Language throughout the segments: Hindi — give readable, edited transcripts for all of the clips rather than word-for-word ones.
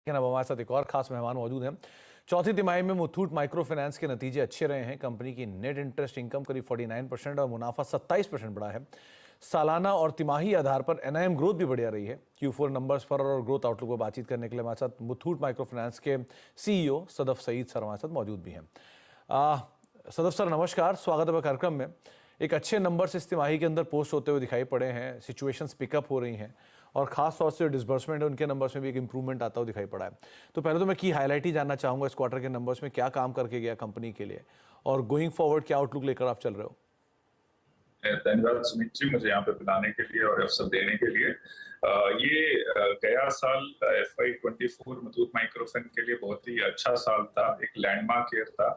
लेकिन अब हमारे साथ एक और खास मेहमान मौजूद हैं। चौथी तिमाही में मुथूट माइक्रो फाइनेंस के नतीजे अच्छे रहे हैं। कंपनी की नेट इंटरेस्ट इनकम करीब 49% और मुनाफा 27% बढ़ा है। सालाना और तिमाही आधार पर एनआईएम ग्रोथ भी बढ़िया रही है। Q4 नंबर्स पर और ग्रोथ आउटलुक पर बातचीत करने के लिए हमारे साथ मुथूट माइक्रो फाइनेंस के सीईओ सदफ सईद सर हमारे साथ मौजूद भी हैं। सदफ सर नमस्कार, स्वागत है कार्यक्रम में। एक अच्छे नंबर्स इस तिमाही के अंदर पोस्ट होते हुए दिखाई पड़े हैं, सिचुएशंस पिकअप हो रही हैं और खास तौर से डिसबर्समेंट है उनके नंबर्स में भी एक इंप्रूवमेंट आता हुआ दिखाई पड़ा है। तो पहले तो मैं की हाईलाइट ही जानना चाहूंगा इस क्वार्टर के नंबर्स में क्या काम करके गया कंपनी के लिए और गोइंग फॉरवर्ड क्या आउटलुक लेकर आप चल रहे हो। धन्यवाद सुमित जी, मुझे यहाँ पे बुलाने के लिए और अवसर देने के लिए। गया साल FY24 मुथूट माइक्रोफिन के लिए बहुत ही अच्छा साल था, एक लैंडमार्क ईयर था।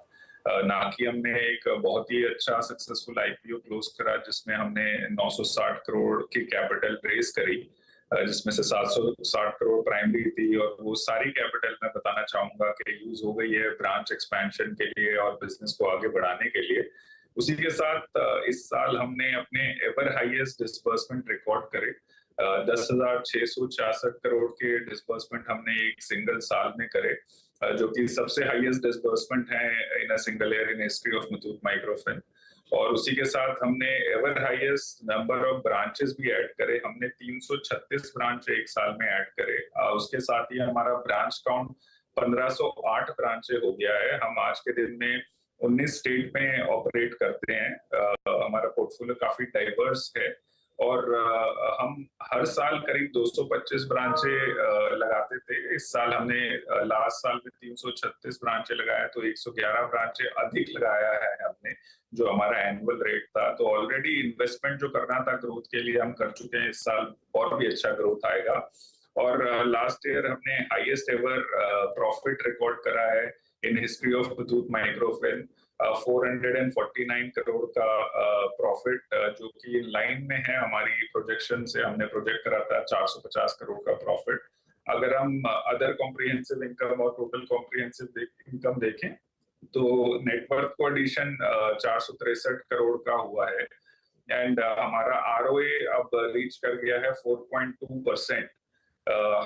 ना कि हमने एक बहुत ही अच्छा सक्सेसफुल आईपीओ क्लोज करा जिसमें हमने 960 करोड़ की कैपिटल रेज करी, जिसमें से 760 करोड़ प्राइमरी थी और वो सारी कैपिटल मैं बताना चाहूंगा कि यूज हो गई है ब्रांच एक्सपेंशन के लिए और बिजनेस को आगे बढ़ाने के लिए। उसी के साथ इस साल हमने अपने एवर हाईएस्ट डिसबर्समेंट रिकॉर्ड करे। 10,666 करोड़ के डिसबर्समेंट हमने एक सिंगल साल में करे, जो कि सबसे हाईएस्ट डिसबर्समेंट है in a single year in history of Muthoot Microfin. और उसी के साथ हमने ever highest number of branches भी ऐड करे। हमने 336 ब्रांच एक साल में ऐड करे। उसके साथ ही हमारा ब्रांच काउंट 1508 ब्रांचे हो गया है। हम आज के दिन में 19 स्टेट में ऑपरेट करते हैं। हमारा पोर्टफोलियो काफी डाइवर्स है और हम हर साल करीब 225 ब्रांचे लगाते थे। इस साल हमने लास्ट साल में 336 ब्रांचे लगाया, तो 111 ब्रांचे अधिक लगाया है हमने, जो हमारा एनुअल रेट था। तो ऑलरेडी इन्वेस्टमेंट जो करना था ग्रोथ के लिए हम कर चुके हैं। इस साल और भी अच्छा ग्रोथ आएगा। और लास्ट ईयर हमने हाईएस्ट एवर प्रॉफिट रिकॉर्ड करा है इन history of Muthoot Microfin. 449 crore का प्रॉफिट, जो कि लाइन में है हमारी प्रोजेक्शन से। हमने प्रोजेक्ट करा था 450 करोड़ का प्रॉफिट। अगर हम अदर कॉम्प्रिहेंसिव इनकम और टोटल कॉम्प्रिहेंसिव इनकम देखें तो नेटवर्थ को एडिशन 463 करोड़ का हुआ है एंड हमारा आरओए अब रीच कर गया है 4.2%।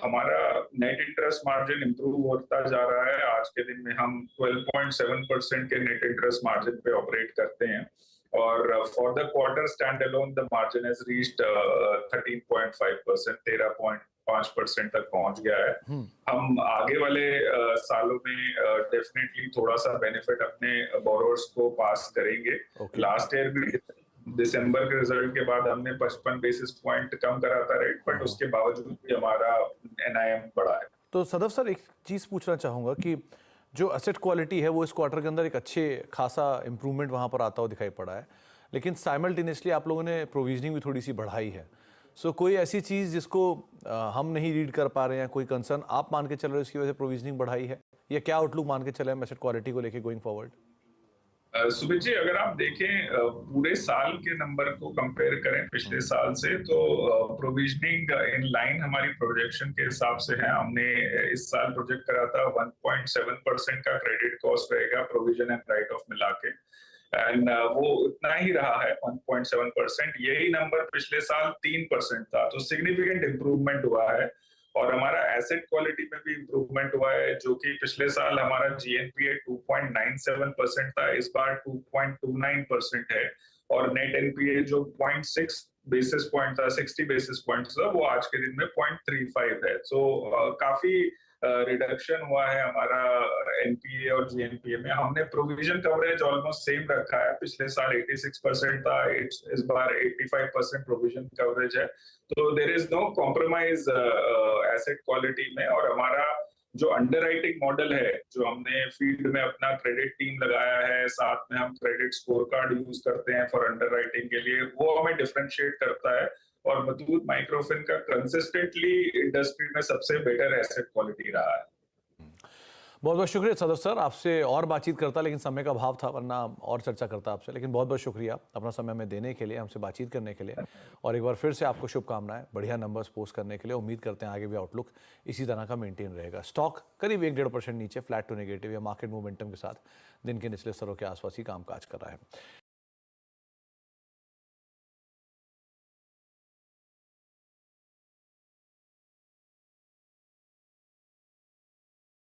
हमारा नेट इंटरेस्ट मार्जिन इंप्रूव होता जा रहा है। आज के दिन में हम 12.7% के नेट इंटरेस्ट मार्जिन पे ऑपरेट करते हैं और for the quarter stand alone the margin has reached 13.5%, 13.5% तक पहुंच गया है। हम आगे वाले सालों में डेफिनेटली थोड़ा सा बेनिफिट अपने बोरोवर्स को पास करेंगे। लास्ट ईयर भी दिसंबर के रिजल्ट के बाद हमने 55 बेसिस पॉइंट कम करा था रेट, बट उसके बावजूद भी हमारा एनआईएम बढ़ा है। तो सदफ सर एक चीज पूछना चाहूंगा कि जो एसेट क्वालिटी है वो इस क्वार्टर के अंदर एक अच्छे खासा इंप्रूवमेंट वहां पर आता हुआ दिखाई पड़ा है, लेकिन साइमल्टेनियसली आप लोगों ने प्रोविजनिंग भी थोड़ी सी बढ़ाई है। सो कोई ऐसी चीज जिसको हम नहीं रीड कर पा रहे हैं, कोई कंसर्न आप मान के चल रहे हो इसकी वजह से प्रोविजनिंग बढ़ाई है, या क्या आउटलुक मान के चले हम एसेट क्वालिटी को लेके गोइंग फॉरवर्ड। सुमित जी, अगर आप देखें पूरे साल के नंबर को कंपेयर करें पिछले साल से, तो प्रोविजनिंग इन लाइन हमारी प्रोजेक्शन के हिसाब से है। हमने इस साल प्रोजेक्ट करा था 1.7% का क्रेडिट कॉस्ट रहेगा, प्रोविजन एंड राइट ऑफ मिला के, एंड वो उतना ही रहा है 1.7%। यही नंबर पिछले साल 3% था, तो सिग्निफिकेंट इंप्रूवमेंट हुआ है। और हमारा एसेट क्वालिटी में भी इंप्रूवमेंट हुआ है, जो कि पिछले साल हमारा जीएनपीए 2.97% था, इस बार 2.29% है। और नेट एनपीए जो 0.6 बेसिस पॉइंट था, 60 बेसिस पॉइंट था, वो आज के दिन में 0.35 है। सो काफी रिडक्शन हुआ है हमारा एनपीए और जीएनपीए में। हमने प्रोविजन कवरेज ऑलमोस्ट सेम रखा है। पिछले साल 86% था, इस बार 85% प्रोविजन कवरेज है। तो there is no compromise asset quality में। और हमारा जो अंडरराइटिंग मॉडल है, जो हमने फील्ड में अपना क्रेडिट टीम लगाया है, साथ में हम क्रेडिट स्कोर कार्ड यूज करते हैं फॉर अंडरराइटिंग के लिए, वो हमें डिफरेंशिएट करता है। और मुथूट माइक्रोफिन का कंसिस्टेंटली इंडस्ट्री में सबसे बेटर एसेट क्वालिटी रहा है। बहुत बहुत शुक्रिया सदस्य सर, आपसे और बातचीत करता लेकिन समय का अभाव था, वरना और चर्चा करता आपसे। लेकिन बहुत बहुत शुक्रिया अपना समय हमें देने के लिए, हमसे बातचीत करने के लिए, और एक बार फिर से आपको शुभकामनाएं बढ़िया नंबर्स पोस्ट करने के लिए। उम्मीद करते हैं आगे भी आउटलुक इसी तरह का मेंटेन रहेगा। स्टॉक करीब 1-1.5% नीचे, फ्लैट टू नेगेटिव या मार्केट मोमेंटम के साथ दिन के निचले स्तरों के आसपास ही कामकाज कर रहा है।